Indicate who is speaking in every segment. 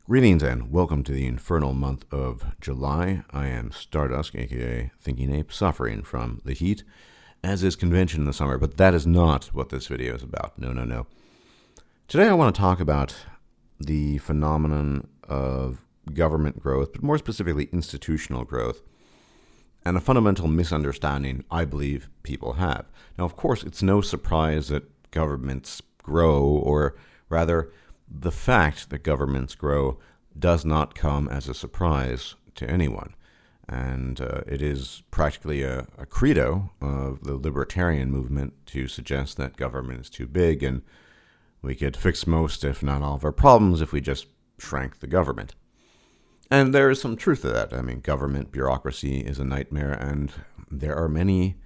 Speaker 1: Greetings and welcome to the infernal month of July. I am Stardust, aka Thinking-Ape, suffering from the heat, as is convention in the summer, but that is not what this video is about. No. Today I want to talk about the phenomenon of government growth, but more specifically institutional growth, and a fundamental misunderstanding I believe people have. Now, of course, it's no surprise that governments grow, or rather, the fact that governments grow does not come as a surprise to anyone. And it is practically a credo of the libertarian movement to suggest that government is too big and we could fix most, if not all, of our problems if we just shrank the government. And there is some truth to that. I mean, government bureaucracy is a nightmare, and there are many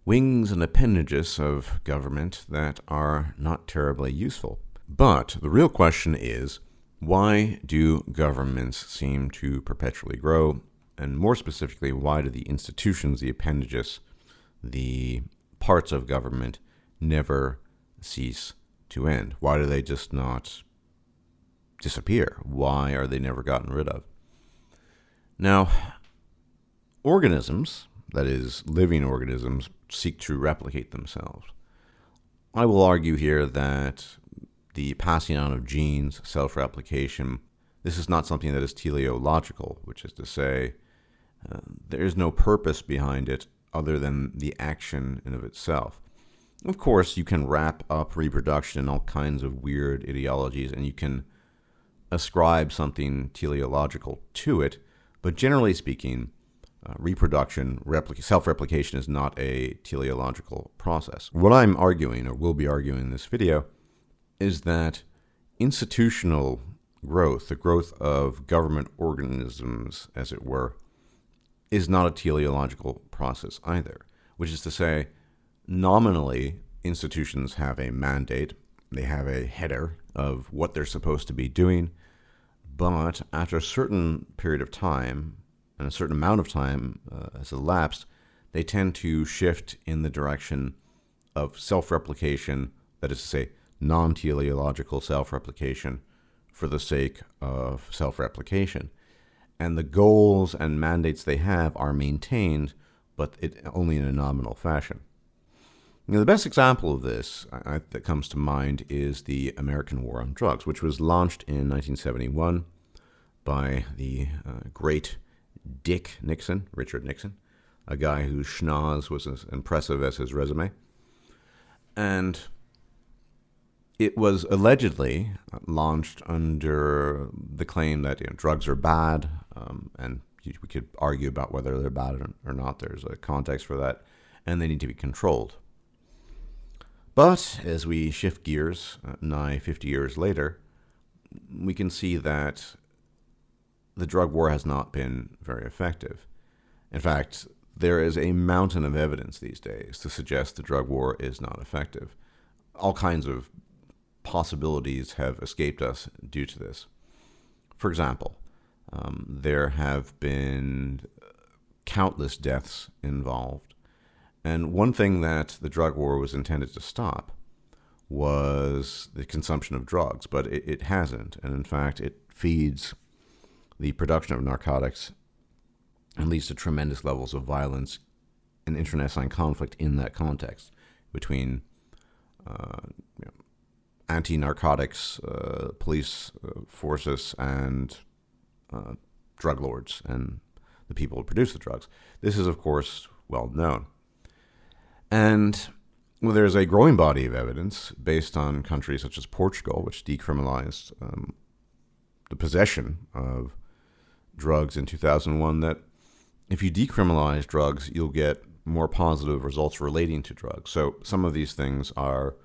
Speaker 1: wings and appendages of government that are not terribly useful. But the real question is, why do governments seem to perpetually grow? And more specifically, why do the institutions, the appendages, the parts of government never cease to end? Why do they just not disappear? Why are they never gotten rid of? Now, organisms, that is, living organisms, seek to replicate themselves. I will argue here that the passing on of genes, self-replication, this is not something that is teleological, which is to say, there is no purpose behind it other than the action in of itself. Of course, you can wrap up reproduction in all kinds of weird ideologies, and you can ascribe something teleological to it, but generally speaking, reproduction, self-replication is not a teleological process. What I'm arguing, or will be arguing in this video, is that institutional growth, the growth of government organisms, as it were, is not a teleological process either. Which is to say, nominally, institutions have a mandate, they have a header of what they're supposed to be doing, but after a certain period of time, and a certain amount of time has elapsed, they tend to shift in the direction of self-replication, that is to say, non-teleological self-replication for the sake of self-replication. And the goals and mandates they have are maintained, but only in a nominal fashion. Now, the best example of this that comes to mind is the American War on Drugs, which was launched in 1971 by the great Dick Nixon, Richard Nixon, a guy whose schnoz was as impressive as his resume. And it was allegedly launched under the claim that drugs are bad, and we could argue about whether they're bad or not. There's a context for that, and they need to be controlled. But as we shift gears, nigh 50 years later, we can see that the drug war has not been very effective. In fact, there is a mountain of evidence these days to suggest the drug war is not effective. All kinds of possibilities have escaped us due to this. For example, there have been countless deaths involved. And one thing that the drug war was intended to stop was the consumption of drugs, but it hasn't. And in fact, it feeds the production of narcotics and leads to tremendous levels of violence and internecine conflict in that context between anti-narcotics police forces and drug lords and the people who produce the drugs. This is, of course, well known. And there's a growing body of evidence based on countries such as Portugal, which decriminalized the possession of drugs in 2001, that if you decriminalize drugs, you'll get more positive results relating to drugs. So some of these things are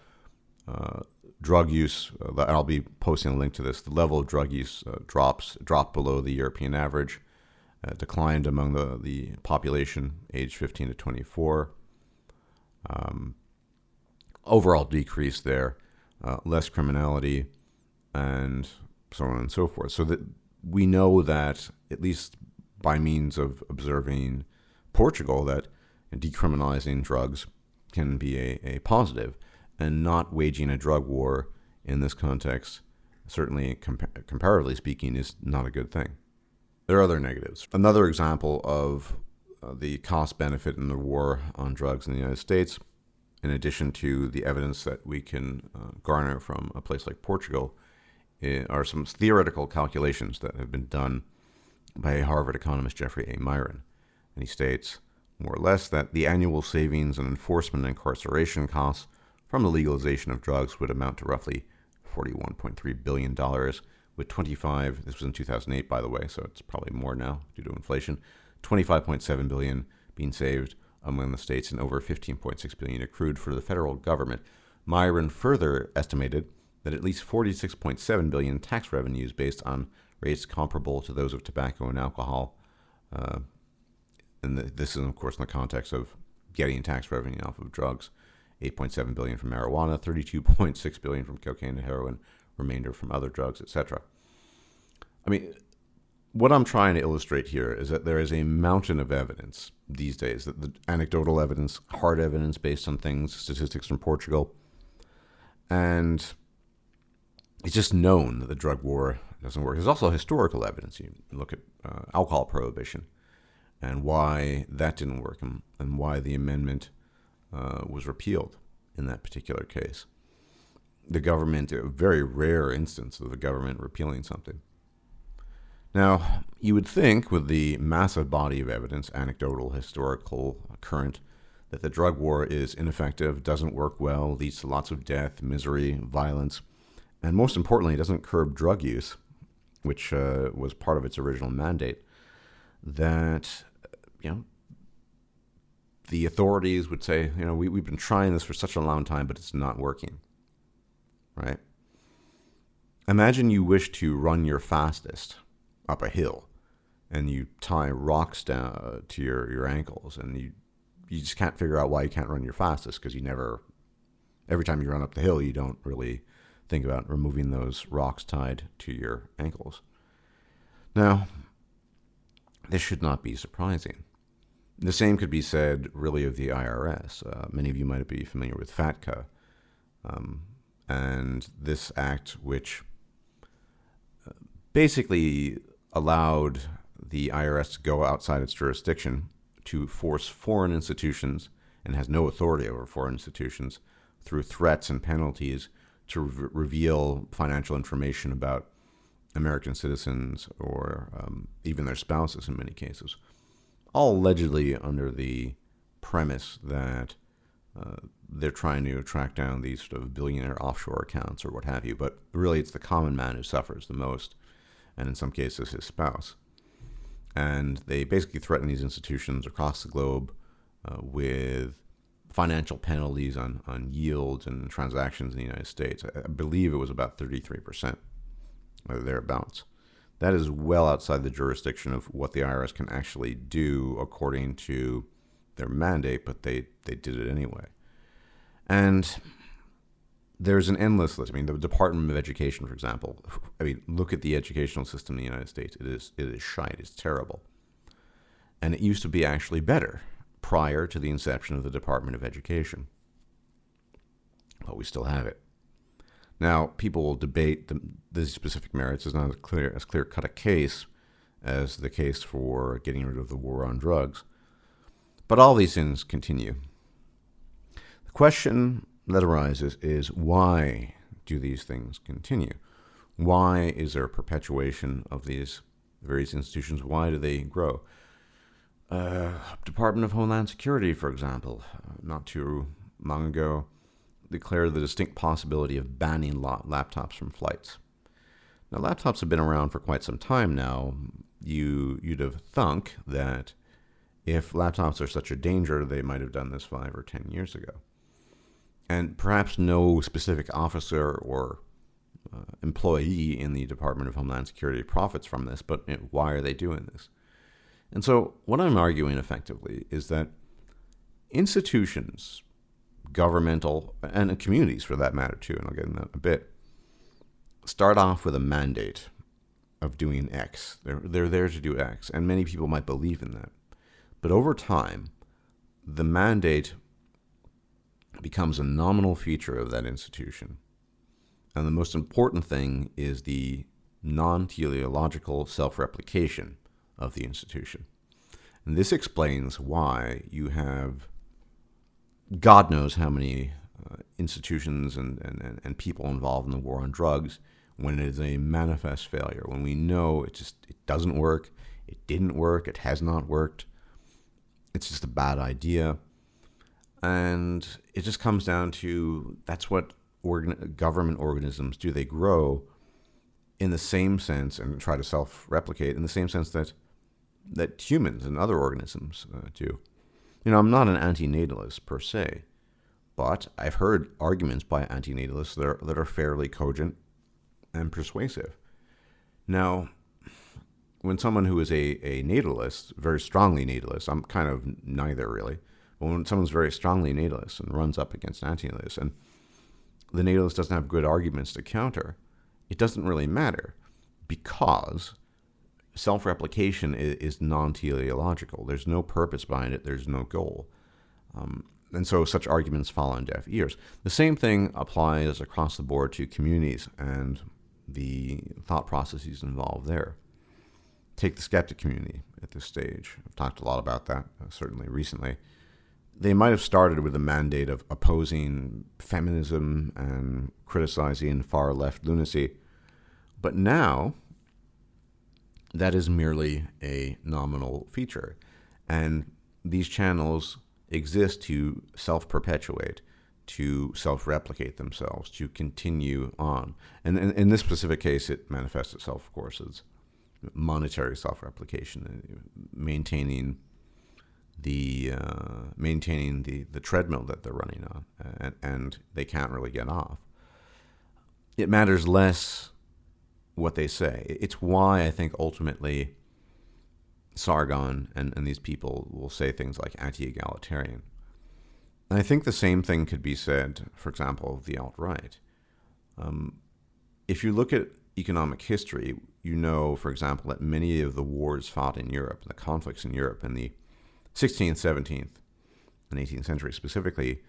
Speaker 1: drug use. I'll be posting a link to this. The level of drug use dropped below the European average, declined among the population aged 15 to 24. Overall decrease there, less criminality, and so on and so forth. So that we know that, at least by means of observing Portugal, that decriminalizing drugs can be a positive, and not waging a drug war in this context certainly comparatively speaking, is not a good thing. There are other negatives. Another example of the cost benefit in the war on drugs in the United States, in addition to the evidence that we can garner from a place like Portugal, are some theoretical calculations that have been done by Harvard economist Jeffrey A. Myron. And he states, more or less, that the annual savings in enforcement and incarceration costs from the legalization of drugs would amount to roughly $41.3 billion, with 25, this was in 2008, by the way, so it's probably more now due to inflation, 25.7 billion being saved among the states and over 15.6 billion accrued for the federal government. Myron further estimated that at least 46.7 billion tax revenues based on rates comparable to those of tobacco and alcohol. This is, of course, in the context of getting tax revenue off of drugs. 8.7 billion from marijuana, 32.6 billion from cocaine and heroin, remainder from other drugs, etc. I mean, what I'm trying to illustrate here is that there is a mountain of evidence these days, that the anecdotal evidence, hard evidence based on things, statistics from Portugal, and it's just known that the drug war doesn't work. There's also historical evidence. You look at alcohol prohibition and why that didn't work, and why the amendment was repealed in that particular case. The government, a very rare instance of the government repealing something. Now, you would think with the massive body of evidence, anecdotal, historical, current, that the drug war is ineffective, doesn't work well, leads to lots of death, misery, violence, and most importantly, doesn't curb drug use, which was part of its original mandate, that, the authorities would say, we've been trying this for such a long time, but it's not working, right? Imagine you wish to run your fastest up a hill, and you tie rocks down to your ankles, and you just can't figure out why you can't run your fastest, because every time you run up the hill, you don't really think about removing those rocks tied to your ankles. Now, this should not be surprising. The same could be said, really, of the IRS. Many of you might be familiar with FATCA, and this act, which basically allowed the IRS to go outside its jurisdiction to force foreign institutions, and has no authority over foreign institutions, through threats and penalties to reveal financial information about American citizens or even their spouses in many cases, all allegedly under the premise that they're trying to track down these sort of billionaire offshore accounts or what have you. But really, it's the common man who suffers the most, and in some cases his spouse. And they basically threaten these institutions across the globe with financial penalties on yields and transactions in the United States. I believe it was about 33%, or thereabouts. That is well outside the jurisdiction of what the IRS can actually do according to their mandate, but they did it anyway. And there's an endless list. I mean, the Department of Education, for example. I mean, look at the educational system in the United States. It is shite. It's terrible. And it used to be actually better prior to the inception of the Department of Education. But we still have it. Now, people will debate the specific merits. It's not as clear-cut a case as the case for getting rid of the war on drugs. But all these things continue. The question that arises is, why do these things continue? Why is there a perpetuation of these various institutions? Why do they grow? Department of Homeland Security, for example, not too long ago, declared the distinct possibility of banning laptops from flights. Now, laptops have been around for quite some time now. You'd have thunk that if laptops are such a danger, they might have done this 5 or 10 years ago. And perhaps no specific officer or employee in the Department of Homeland Security profits from this, but why are they doing this? And so what I'm arguing effectively is that institutions, governmental, and communities for that matter too, and I'll get into that in a bit, start off with a mandate of doing X. They're there to do X, and many people might believe in that. But over time, the mandate becomes a nominal feature of that institution. And the most important thing is the non-teleological self-replication of the institution. And this explains why you have God knows how many institutions and people involved in the war on drugs when it is a manifest failure, when we know it doesn't work, it didn't work, it has not worked, it's just a bad idea. And it just comes down to that's what government organisms do. They grow in the same sense and try to self-replicate in the same sense that humans and other organisms do. I'm not an antinatalist per se, but I've heard arguments by antinatalists that are fairly cogent and persuasive. Now, when someone who is a natalist, very strongly natalist, I'm kind of neither really, but when someone's very strongly natalist and runs up against antinatalists, and the natalist doesn't have good arguments to counter, it doesn't really matter, because self-replication is non-teleological. There's no purpose behind it. There's no goal. And so such arguments fall on deaf ears. The same thing applies across the board to communities and the thought processes involved there. Take the skeptic community at this stage. I've talked a lot about that, certainly recently. They might have started with a mandate of opposing feminism and criticizing far-left lunacy, but now that is merely a nominal feature. And these channels exist to self-perpetuate, to self-replicate themselves, to continue on. And in this specific case, it manifests itself, of course, as monetary self-replication, maintaining the treadmill that they're running on, and they can't really get off. It matters less what they say. It's why I think ultimately Sargon and these people will say things like anti-egalitarian. And I think the same thing could be said, for example, of the alt-right. If you look at economic history, you know, for example, that many of the wars fought in Europe, the conflicts in Europe in the 16th, 17th, and 18th century specifically,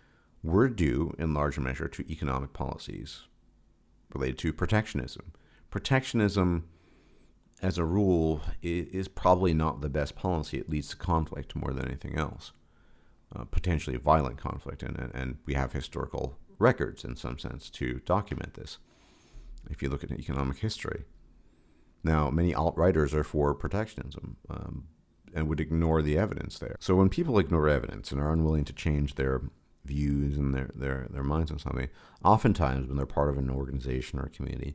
Speaker 1: were due in large measure to economic policies related to protectionism. Protectionism, as a rule, is probably not the best policy. It leads to conflict more than anything else, potentially violent conflict. And we have historical records, in some sense, to document this, if you look at economic history. Now, many alt-righters are for protectionism and would ignore the evidence there. So when people ignore evidence and are unwilling to change their views and their minds on something, oftentimes when they're part of an organization or a community,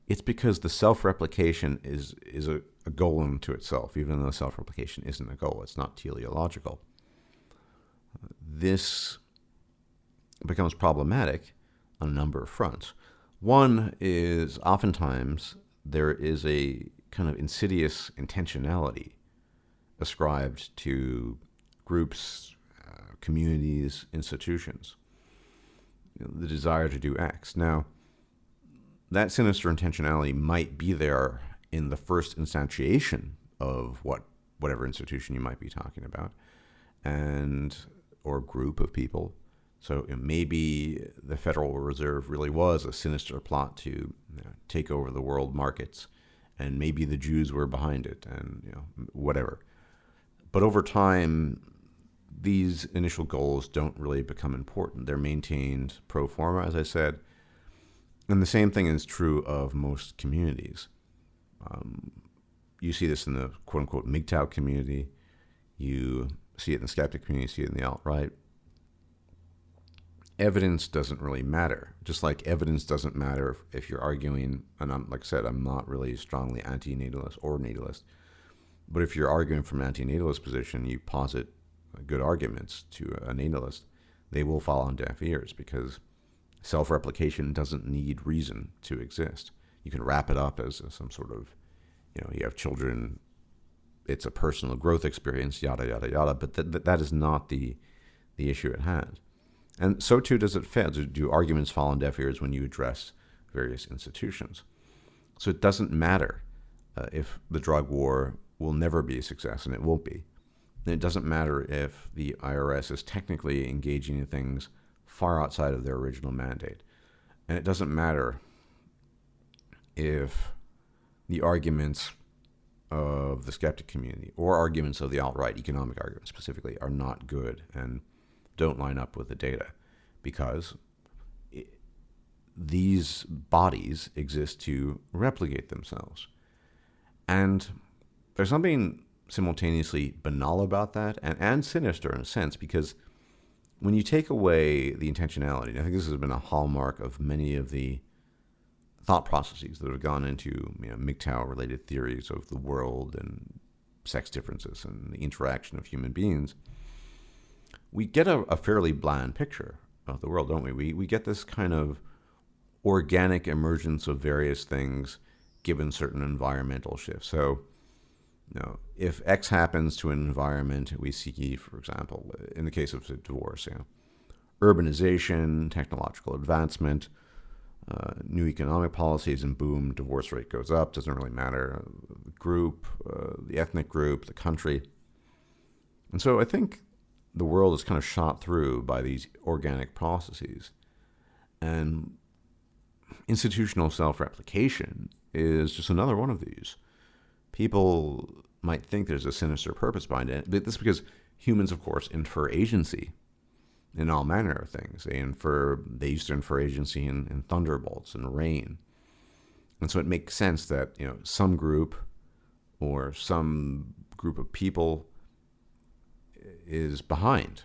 Speaker 1: it's because the self-replication is a goal unto itself, even though self-replication isn't a goal. It's not teleological. This becomes problematic on a number of fronts. One is oftentimes there is a kind of insidious intentionality ascribed to groups, communities, institutions, the desire to do X. Now, that sinister intentionality might be there in the first instantiation of whatever institution you might be talking about, or group of people. So maybe the Federal Reserve really was a sinister plot to take over the world markets, and maybe the Jews were behind it, and whatever. But over time, these initial goals don't really become important. They're maintained pro forma, as I said. And the same thing is true of most communities. You see this in the quote-unquote MGTOW community. You see it in the skeptic community. You see it in the alt-right. Evidence doesn't really matter. Just like evidence doesn't matter if you're arguing, and like I said, I'm not really strongly anti-natalist or natalist. But if you're arguing from an anti-natalist position, you posit good arguments to a natalist, they will fall on deaf ears because self-replication doesn't need reason to exist. You can wrap it up as some sort of, you have children, it's a personal growth experience, yada, yada, yada, but that is not the issue at hand. And so too does it fail. Do arguments fall on deaf ears when you address various institutions? So it doesn't matter if the drug war will never be a success, and it won't be. And it doesn't matter if the IRS is technically engaging in things far outside of their original mandate. And it doesn't matter if the arguments of the skeptic community, or arguments of the alt-right, economic arguments specifically, are not good and don't line up with the data, because these bodies exist to replicate themselves. And there's something simultaneously banal about that and sinister in a sense, because when you take away the intentionality, and I think this has been a hallmark of many of the thought processes that have gone into MGTOW-related theories of the world and sex differences and the interaction of human beings, we get a fairly bland picture of the world, don't we? We get this kind of organic emergence of various things given certain environmental shifts. So, if X happens to an environment, we see, for example, in the case of divorce, urbanization, technological advancement, new economic policies, and boom, divorce rate goes up. Doesn't really matter the group, the ethnic group, the country. And so I think the world is kind of shot through by these organic processes. And institutional self-replication is just another one of these. People might think there's a sinister purpose behind it, but this is because humans, of course, infer agency in all manner of things. They used to infer agency in thunderbolts and rain. And so it makes sense that some group or some group of people is behind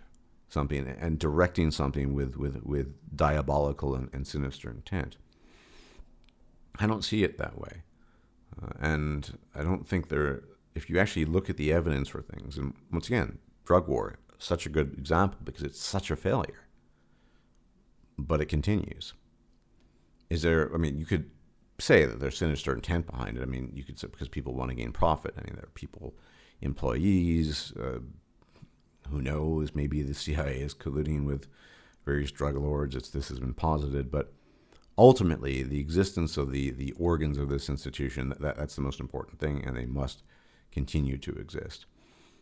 Speaker 1: something and directing something with diabolical and sinister intent. I don't see it that way. And I don't think if you actually look at the evidence for things, and once again, drug war, such a good example because it's such a failure, but it continues. You could say that there's sinister intent behind it. You could say because people want to gain profit. There are people, employees, who knows, maybe the CIA is colluding with various drug lords. This has been posited, but ultimately, the existence of the organs of this institution, that's the most important thing, and they must continue to exist.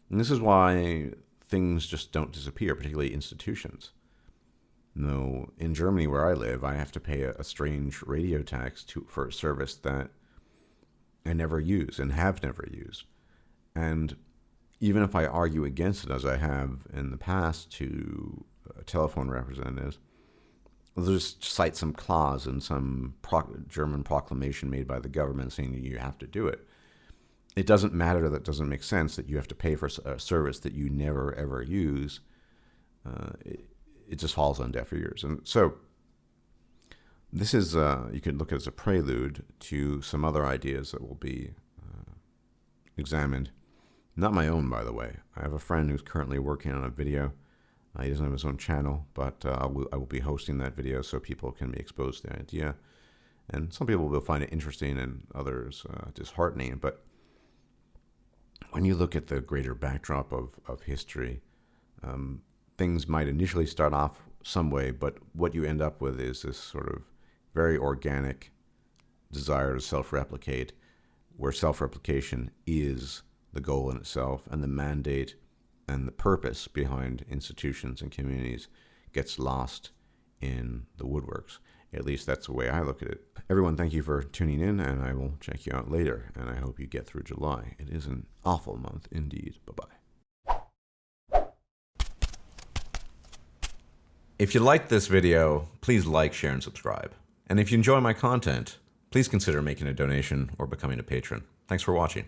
Speaker 1: And this is why things just don't disappear, particularly institutions. In Germany, where I live, I have to pay a strange radio tax for a service that I never use and have never used. And even if I argue against it, as I have in the past to telephone representatives, they'll just cite some clause in some German proclamation made by the government saying that you have to do it. It doesn't matter, that doesn't make sense, that you have to pay for a service that you never, ever use. It just falls on deaf ears. And so this is, you could look at it as a prelude to some other ideas that will be examined. Not my own, by the way. I have a friend who's currently working on a video. He doesn't have his own channel, but I will be hosting that video so people can be exposed to the idea. And some people will find it interesting and others disheartening. But when you look at the greater backdrop of history, things might initially start off some way, but what you end up with is this sort of very organic desire to self-replicate, where self-replication is the goal in itself, and the mandate and the purpose behind institutions and communities gets lost in the woodworks. At least that's the way I look at it. Everyone, thank you for tuning in, and I will check you out later, and I hope you get through July. It is an awful month indeed. Bye-bye. If you liked this video, please like, share, and subscribe. And if you enjoy my content, please consider making a donation or becoming a patron. Thanks for watching.